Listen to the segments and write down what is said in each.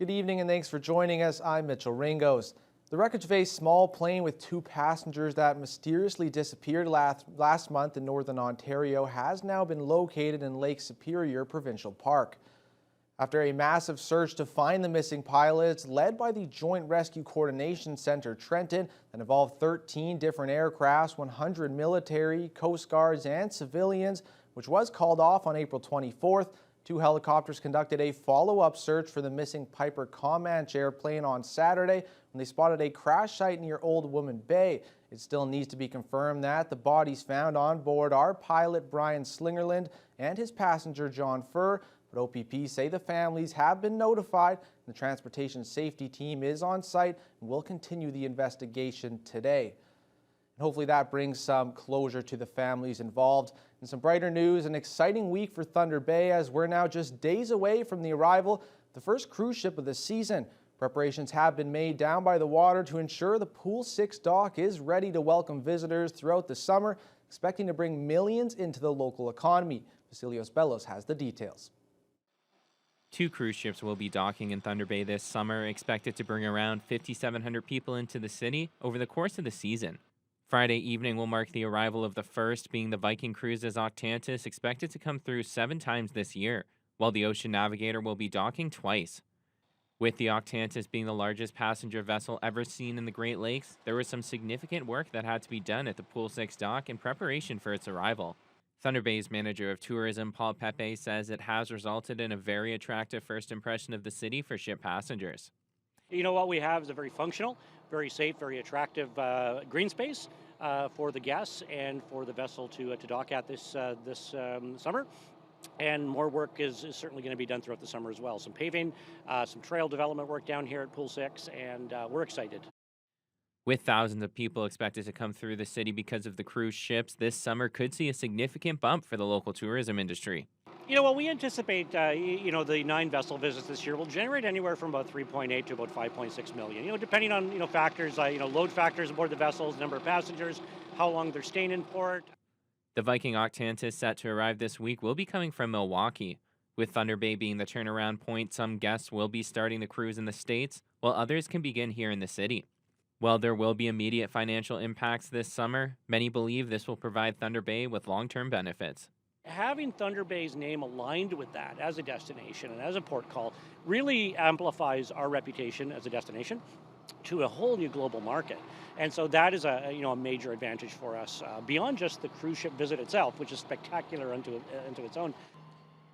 Good evening and thanks for joining us. I'm Mitchell Ringos. The wreckage-faced small plane with 2 passengers that mysteriously disappeared last month in northern Ontario has now been located in Lake Superior Provincial Park. After a massive search to find the missing pilots, led by the Joint Rescue Coordination Center Trenton, that involved 13 different aircrafts, 100 military, Coast Guards, and civilians, which was called off on April 24th, 2 helicopters conducted a follow-up search for the missing Piper Comanche airplane on Saturday when they spotted a crash site near Old Woman Bay. It still needs to be confirmed that the bodies found on board are pilot Brian Slingerland and his passenger John Furr, but OPP say the families have been notified and the transportation safety team is on site and will continue the investigation today. Hopefully that brings some closure to the families involved. In some brighter news, an exciting week for Thunder Bay as we're now just days away from the arrival of the first cruise ship of the season. Preparations have been made down by the water to ensure the Pool 6 dock is ready to welcome visitors throughout the summer, expecting to bring millions into the local economy. Vasilios Bellos has the details. 2 cruise ships will be docking in Thunder Bay this summer, expected to bring around 5,700 people into the city over the course of the season. Friday evening will mark the arrival of the first, being the Viking Cruises Octantis, expected to come through 7 times this year, while the Ocean Navigator will be docking twice. With the Octantis being the largest passenger vessel ever seen in the Great Lakes, there was some significant work that had to be done at the Pool 6 dock in preparation for its arrival. Thunder Bay's manager of tourism, Pepe, says it has resulted in a very attractive first impression of the city for ship passengers. You know, what we have is a very functional, very safe, very attractive green space for the guests and for the vessel to dock at this summer. And more work is certainly going to be done throughout the summer as well. Some paving, some trail development work down here at Pool 6, and we're excited. With thousands of people expected to come through the city because of the cruise ships, this summer could see a significant bump for the local tourism industry. You know, well, we anticipate, the 9 vessel visits this year will generate anywhere from about 3.8 to about 5.6 million, depending on, factors, load factors aboard the vessels, number of passengers, how long they're staying in port. The Viking Octantis, set to arrive this week, will be coming from Milwaukee. With Thunder Bay being the turnaround point, some guests will be starting the cruise in the States, while others can begin here in the city. While there will be immediate financial impacts this summer, many believe this will provide Thunder Bay with long-term benefits. Having Thunder Bay's name aligned with that as a destination and as a port call really amplifies our reputation as a destination to a whole new global market. And so that is a major advantage for us beyond just the cruise ship visit itself, which is spectacular into its own.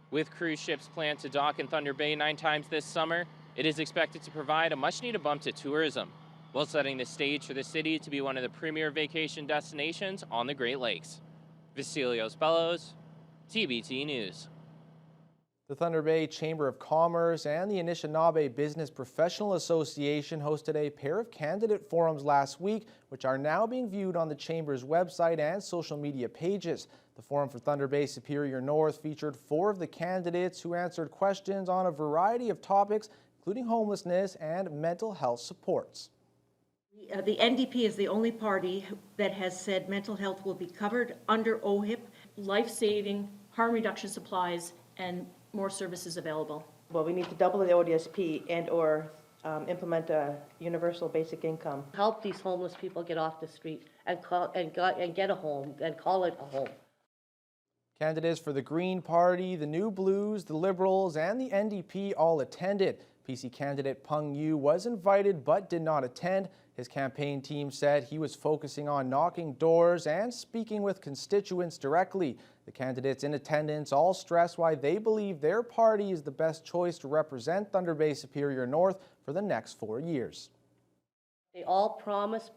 With cruise ships planned to dock in Thunder Bay 9 times this summer, it is expected to provide a much-needed bump to tourism, while setting the stage for the city to be one of the premier vacation destinations on the Great Lakes. Vasilios Bellos, TBT News. The Thunder Bay Chamber of Commerce and the Anishinaabe Business Professional Association hosted a pair of candidate forums last week, which are now being viewed on the Chamber's website and social media pages. The forum for Thunder Bay-Superior North featured 4 of the candidates who answered questions on a variety of topics, including homelessness and mental health supports. The NDP is the only party that has said mental health will be covered under OHIP, life-saving, harm reduction supplies, and more services available. Well, we need to double the ODSP and or implement a universal basic income. Help these homeless people get off the street and get a home and call it a home. Candidates for the Green Party, the New Blues, the Liberals, and the NDP all attended. PC candidate Peng Yu was invited but did not attend. His campaign team said he was focusing on knocking doors and speaking with constituents directly. The candidates in attendance all stressed why they believe their party is the best choice to represent Thunder Bay-Superior North for the next 4 years. They all promise,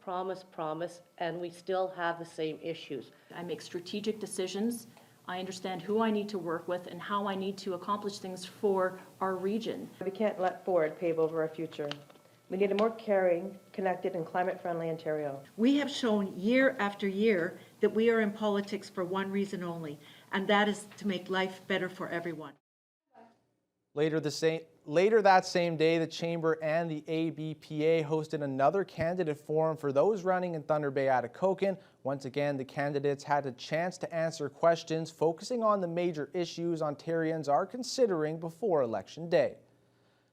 and we still have the same issues. I make strategic decisions. I understand who I need to work with and how I need to accomplish things for our region. We can't let Ford pave over our future. We need a more caring, connected, and climate-friendly Ontario. We have shown year after year that we are in politics for one reason only, and that is to make life better for everyone. Later that same day, the Chamber and the ABPA hosted another candidate forum for those running in Thunder Bay-Atikokan. Once again, the candidates had a chance to answer questions focusing on the major issues Ontarians are considering before Election Day.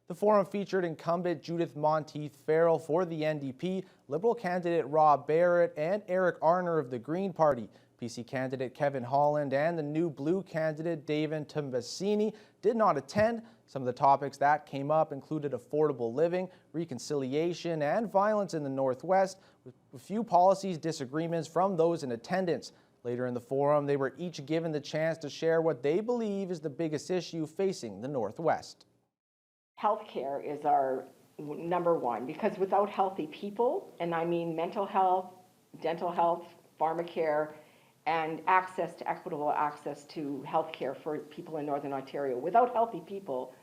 The forum featured incumbent Judith Monteith-Farrell for the NDP, Liberal candidate Rob Barrett, and Eric Arner of the Green Party. PC candidate Kevin Holland and the new Blue candidate David Tombasini did not attend. Some of the topics that came up included affordable living, reconciliation, and violence in the Northwest, with a few policies disagreements from those in attendance. Later in the forum, they were each given the chance to share what they believe is the biggest issue facing the Northwest. Healthcare is our number one, because without healthy people, and I mean mental health, dental health, pharmacare, and equitable access to healthcare for people in Northern Ontario. Without healthy people,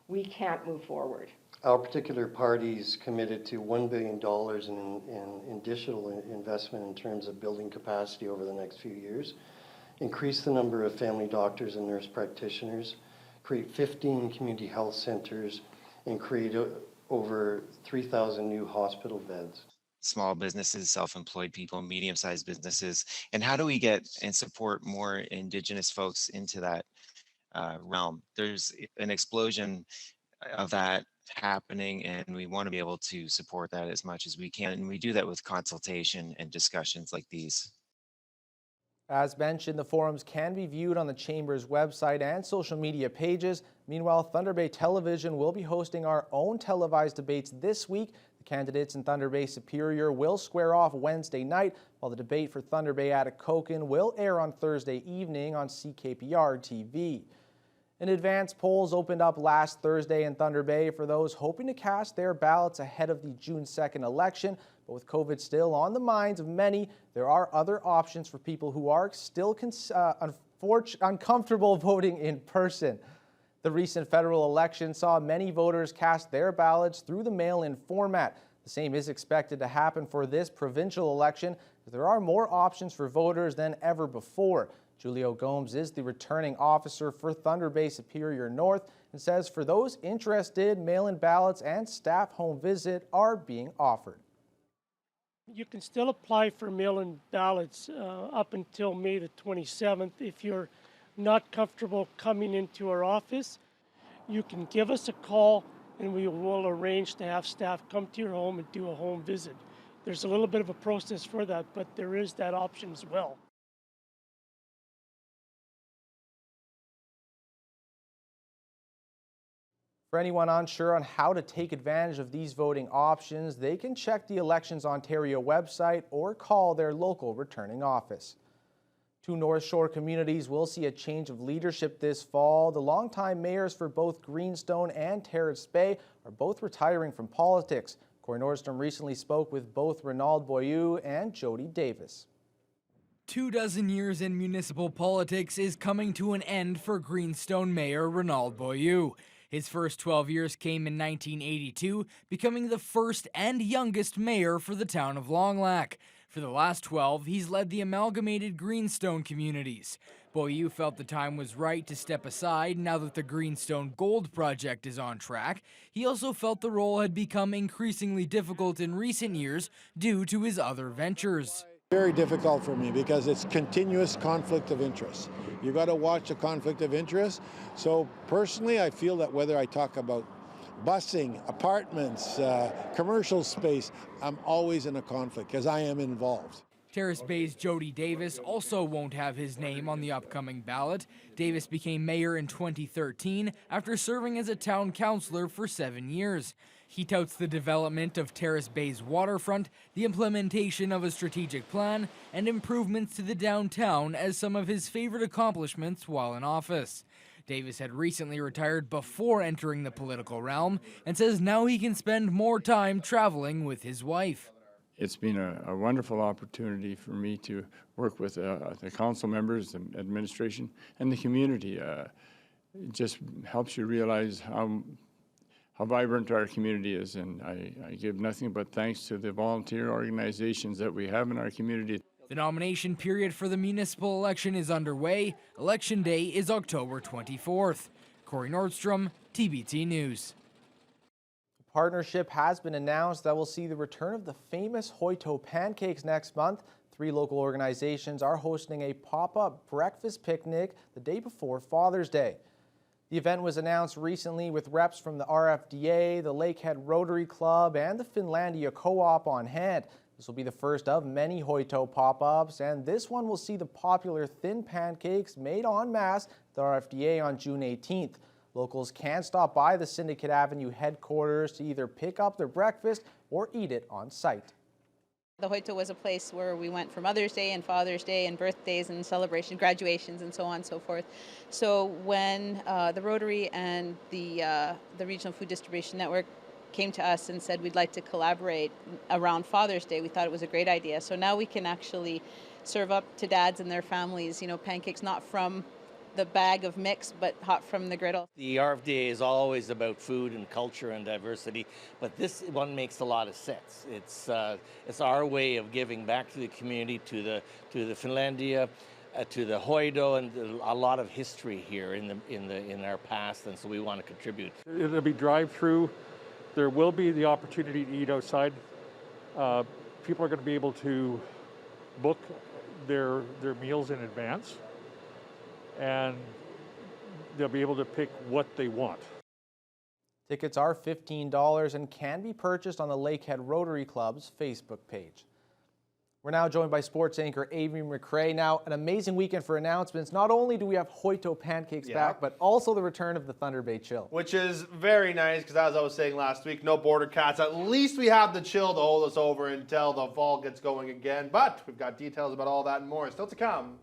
we can't move forward. Our particular party's committed to $1 billion in additional investment in terms of building capacity over the next few years, increase the number of family doctors and nurse practitioners, create 15 community health centers, and create over 3,000 new hospital beds. Small businesses, self-employed people, medium-sized businesses, and how do we get and support more Indigenous folks into that realm? There's an explosion of that happening, and we want to be able to support that as much as we can, and we do that with consultation and discussions like these. As mentioned, the forums can be viewed on the Chamber's website and social media pages. Meanwhile, Thunder Bay Television will be hosting our own televised debates this week. The candidates in Thunder Bay-Superior will square off Wednesday night, while the debate for Thunder Bay-Atikokan will air on Thursday evening on CKPR TV. In advance polls opened up last Thursday in Thunder Bay for those hoping to cast their ballots ahead of the June 2nd election. But with COVID still on the minds of many, there are other options for people who are still uncomfortable voting in person. The recent federal election saw many voters cast their ballots through the mail-in format. The same is expected to happen for this provincial election, as there are more options for voters than ever before. Julio Gomes is the returning officer for Thunder Bay-Superior North and says for those interested, mail-in ballots and staff home visit are being offered. You can still apply for mail-in ballots up until May the 27th. If you're not comfortable coming into our office, you can give us a call and we will arrange to have staff come to your home and do a home visit. There's a little bit of a process for that, but there is that option as well. For anyone unsure on how to take advantage of these voting options, they can check the Elections Ontario website or call their local returning office. Two North Shore communities will see a change of leadership this fall. The longtime mayors for both Greenstone and Terrace Bay are both retiring from politics. Corey Nordstrom recently spoke with both Renald Beaulieu and Jody Davis. 24 years in municipal politics is coming to an end for Greenstone Mayor Renald Beaulieu. His first 12 years came in 1982, becoming the first and youngest mayor for the town of Longlac. For the last 12, he's led the amalgamated Greenstone communities. Beaulieu felt the time was right to step aside now that the Greenstone Gold project is on track. He also felt the role had become increasingly difficult in recent years due to his other ventures. Very difficult for me because it's continuous conflict of interest. You got to watch the conflict of interest. So personally, I feel that whether I talk about busing, apartments, commercial space, I'm always in a conflict because I am involved. Terrace Bay's Jody Davis also won't have his name on the upcoming ballot. Davis became mayor in 2013 after serving as a town councillor for 7 years. He touts the development of Terrace Bay's waterfront, the implementation of a strategic plan, and improvements to the downtown as some of his favorite accomplishments while in office. Davis had recently retired before entering the political realm and says now he can spend more time traveling with his wife. It's been a wonderful opportunity for me to work with the council members, the administration, and the community. It just helps you realize how vibrant our community is, and I give nothing but thanks to the volunteer organizations that we have in our community. The nomination period for the municipal election is underway. Election Day is October 24th. Corey Nordstrom, TBT News. A partnership has been announced that will see the return of the famous Hoito pancakes next month. 3 local organizations are hosting a pop-up breakfast picnic the day before Father's Day. The event was announced recently with reps from the RFDA, the Lakehead Rotary Club, and the Finlandia Co-op on hand. This will be the first of many Hoito pop-ups, and this one will see the popular thin pancakes made en masse at the RFDA on June 18th. Locals can stop by the Syndicate Avenue headquarters to either pick up their breakfast or eat it on site. The Hoito was a place where we went for Mother's Day and Father's Day and birthdays and celebrations, graduations, and so on and so forth. So when the Rotary and the Regional Food Distribution Network came to us and said we'd like to collaborate around Father's Day, we thought it was a great idea. So now we can actually serve up to dads and their families, you know, pancakes not from the bag of mix, but hot from the griddle. The RFDA is always about food and culture and diversity, but this one makes a lot of sense. It's our way of giving back to the community, to the Finlandia, to the Hoito, and a lot of history here in our past, and so we want to contribute. It'll be drive-through. There will be the opportunity to eat outside. People are going to be able to book their meals in advance, and they'll be able to pick what they want. Tickets are $15 and can be purchased on the Lakehead Rotary Club's Facebook page. We're now joined by sports anchor Avery McRae. Now, an amazing weekend for announcements. Not only do we have Hoito pancakes back, but also the return of the Thunder Bay Chill. Which is very nice because, as I was saying last week, no border cats. At least we have the chill to hold us over until the fall gets going again. But we've got details about all that and more still to come